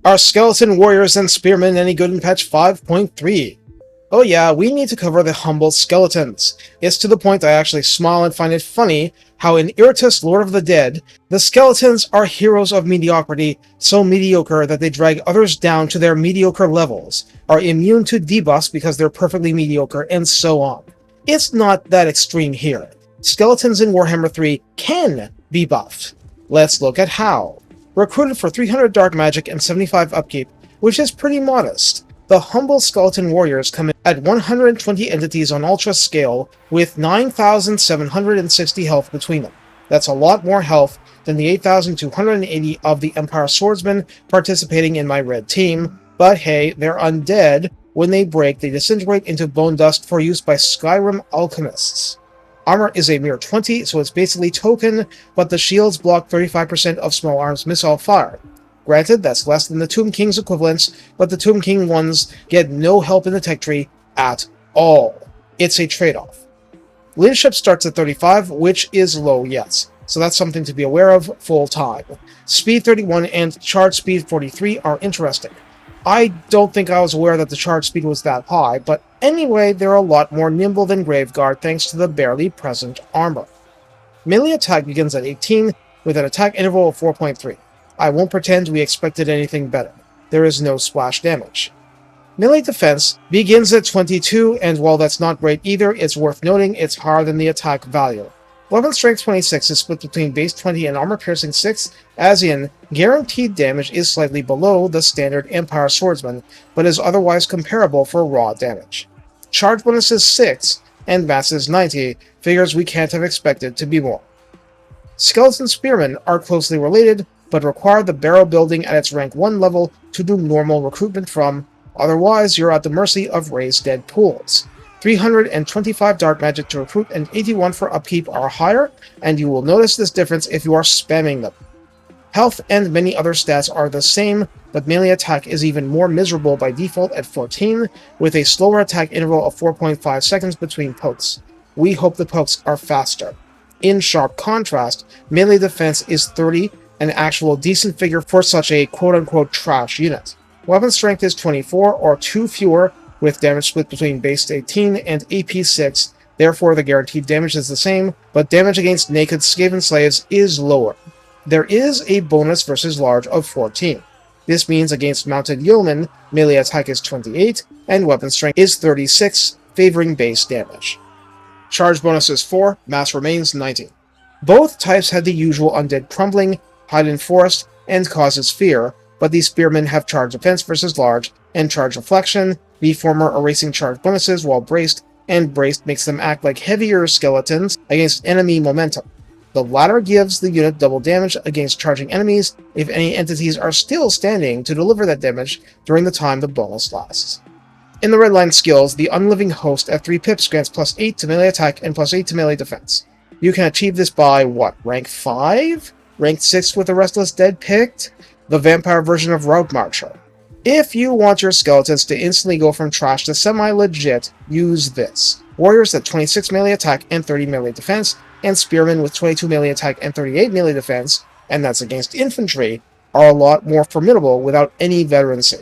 Are skeleton warriors and spearmen any good in patch 5.3? Oh yeah, we need to cover the humble skeletons. It's to the point I actually smile and find it funny how in Irritus, Lord of the Dead, the skeletons are heroes of mediocrity, so mediocre that they drag others down to their mediocre levels, are immune to debuffs because they're perfectly mediocre, and so on. It's not that extreme here. Skeletons in Warhammer 3 can be buffed. Let's look at how. Recruited for 300 dark magic and 75 upkeep, which is pretty modest. The humble skeleton warriors come in at 120 entities on ultra scale with 9,760 health between them. That's a lot more health than the 8,280 of the Empire swordsmen participating in my red team, but hey, they're undead. When they break, they disintegrate into bone dust for use by Skyrim alchemists. Armor is a mere 20, so it's basically token, but the shields block 35% of small arms missile fire. Granted, that's less than the Tomb King's equivalents, but the Tomb King ones get no help in the tech tree at all. It's a trade-off. Leadership starts at 35, which is low, yes, so that's something to be aware of full-time. Speed 31 and charge speed 43 are interesting. I don't think I was aware that the charge speed was that high, but anyway, they're a lot more nimble than Graveguard thanks to the barely present armor. Melee attack begins at 18, with an attack interval of 4.3. I won't pretend we expected anything better. There is no splash damage. Melee defense begins at 22, and while that's not great either, it's worth noting it's higher than the attack value. Weapon strength 26 is split between base 20 and armor piercing 6, as in, guaranteed damage is slightly below the standard Empire swordsman, but is otherwise comparable for raw damage. Charge bonus is 6, and mass is 90, figures we can't have expected to be more. Skeleton spearmen are closely related, but require the barrow building at its rank 1 level to do normal recruitment from, otherwise you're at the mercy of raised dead pools. 325 dark magic to recruit and 81 for upkeep are higher, and you will notice this difference if you are spamming them. Health and many other stats are the same, but melee attack is even more miserable by default at 14, with a slower attack interval of 4.5 seconds between pokes. We hope the pokes are faster. In sharp contrast, melee defense is 30, an actual decent figure for such a quote-unquote trash unit. Weapon strength is 24, or 2 fewer, with damage split between base 18 and AP 6, therefore the guaranteed damage is the same, but damage against naked Skaven slaves is lower. There is a bonus versus large of 14. This means against mounted yeomen, melee attack is 28, and weapon strength is 36, favoring base damage. Charge bonus is 4, mass remains 90. Both types had the usual undead crumbling, hide in forest, and causes fear, but these spearmen have charge defense versus large, and charge reflection, the former erasing charge bonuses while braced, and braced makes them act like heavier skeletons against enemy momentum. The latter gives the unit double damage against charging enemies if any entities are still standing to deliver that damage during the time the bonus lasts. In the redline skills, the Unliving Host at 3 pips grants plus 8 to melee attack and plus 8 to melee defense. You can achieve this by, rank 5? Rank 6 with the Restless Dead picked? The vampire version of Route Marcher. If you want your skeletons to instantly go from trash to semi-legit, use this. Warriors at 26 melee attack and 30 melee defense, and spearmen with 22 melee attack and 38 melee defense, and that's against infantry, are a lot more formidable without any veterancy.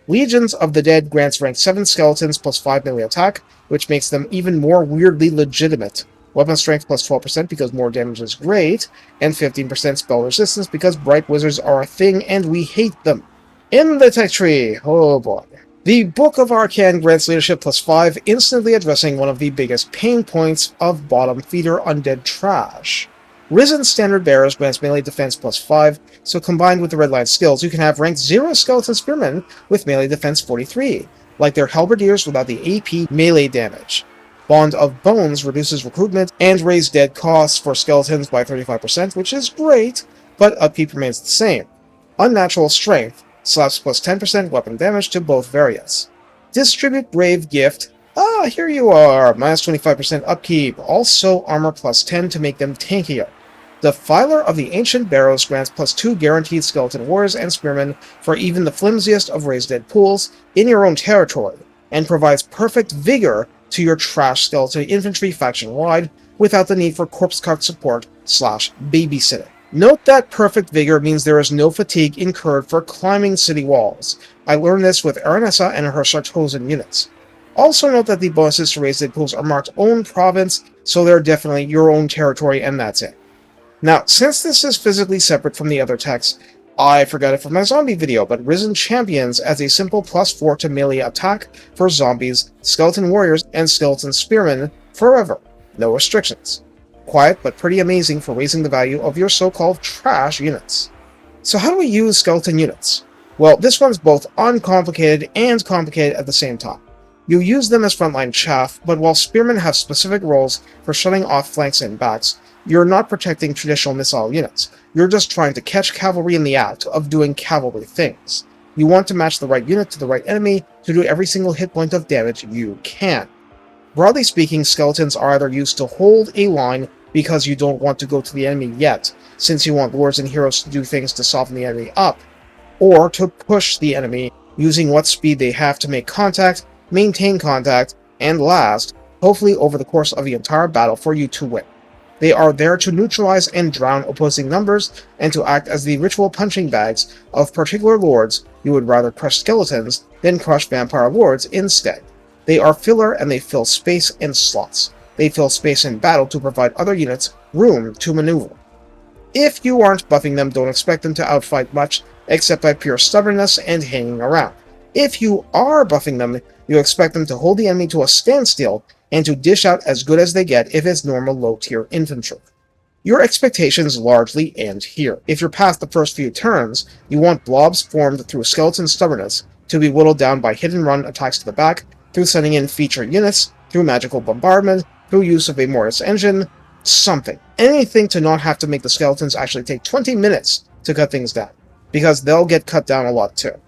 Legions of the Dead grants rank 7 skeletons plus 5 melee attack, which makes them even more weirdly legitimate. Weapon strength plus 12% because more damage is great, and 15% spell resistance because bright wizards are a thing and we hate them. In the tech tree, oh boy. The Book of Arcane grants leadership plus 5, instantly addressing one of the biggest pain points of bottom feeder undead trash. Risen Standard Bearers grants melee defense plus 5, so combined with the redline skills, you can have ranked 0 skeleton spearmen with melee defense 43, like their halberdiers without the AP melee damage. Bond of Bones reduces recruitment and raise dead costs for skeletons by 35%, which is great, but upkeep remains the same. Unnatural Strength slaps plus 10% weapon damage to both variants. Distribute Brave Gift. Here you are, minus 25% upkeep, also armor plus 10 to make them tankier. Defiler of the Ancient Barrows grants plus 2 guaranteed skeleton warriors and spearmen for even the flimsiest of raised dead pools in your own territory, and provides perfect vigor to your trash skeleton infantry faction-wide without the need for corpse cart support / babysitting. Note that perfect vigor means there is no fatigue incurred for climbing city walls. I learned this with Aranessa and her Sartosan units. Also note that the bonuses to raised dead pools are marked own province, so they're definitely your own territory, and that's it. Now, since this is physically separate from the other text, I forgot it from my zombie video, but Risen Champions as a simple +4 to melee attack for zombies, skeleton warriors, and skeleton spearmen forever. No restrictions. Quiet, but pretty amazing for raising the value of your so-called trash units. So how do we use skeleton units? Well, this one's both uncomplicated and complicated at the same time. You use them as frontline chaff, but while spearmen have specific roles for shutting off flanks and backs, you're not protecting traditional missile units. You're just trying to catch cavalry in the act of doing cavalry things. You want to match the right unit to the right enemy to do every single hit point of damage you can. Broadly speaking, skeletons are either used to hold a line because you don't want to go to the enemy yet, since you want lords and heroes to do things to soften the enemy up, or to push the enemy using what speed they have to make contact, maintain contact, and last, hopefully over the course of the entire battle for you to win. They are there to neutralize and drown opposing numbers, and to act as the ritual punching bags of particular lords. You would rather crush skeletons than crush vampire lords instead. They are filler, and they fill space in slots. They fill space in battle to provide other units room to maneuver. If you aren't buffing them, don't expect them to outfight much, except by pure stubbornness and hanging around. If you are buffing them, you expect them to hold the enemy to a standstill, and to dish out as good as they get if it's normal low-tier infantry. Your expectations largely end here. If you're past the first few turns, you want blobs formed through skeleton stubbornness to be whittled down by hit-and-run attacks to the back, through sending in feature units, through magical bombardment, through use of a Mortis engine, something. Anything to not have to make the skeletons actually take 20 minutes to cut things down, because they'll get cut down a lot too.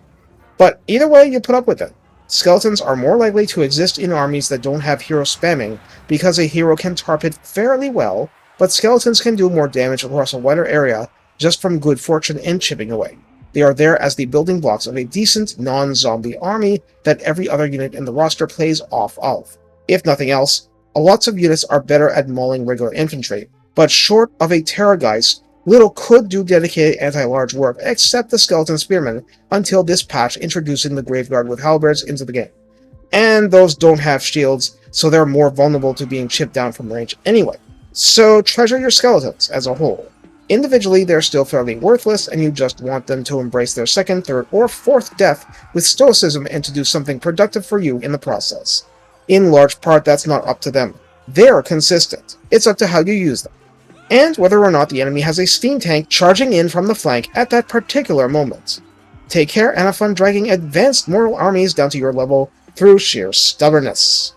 But either way, you put up with it. Skeletons are more likely to exist in armies that don't have hero spamming, because a hero can tarpit fairly well, but skeletons can do more damage across a wider area just from good fortune and chipping away. They are there as the building blocks of a decent non-zombie army that every other unit in the roster plays off of. If nothing else, lots of units are better at mauling regular infantry, but short of a Terrorgeist, little could do dedicated anti-large work except the skeleton spearmen until this patch introducing the Graveguard with halberds into the game. And those don't have shields, so they're more vulnerable to being chipped down from range anyway. So treasure your skeletons as a whole. Individually, they're still fairly worthless, and you just want them to embrace their second, third, or fourth death with stoicism and to do something productive for you in the process. In large part, that's not up to them. They're consistent. It's up to how you use them, and whether or not the enemy has a steam tank charging in from the flank at that particular moment. Take care and have fun dragging advanced mortal armies down to your level through sheer stubbornness.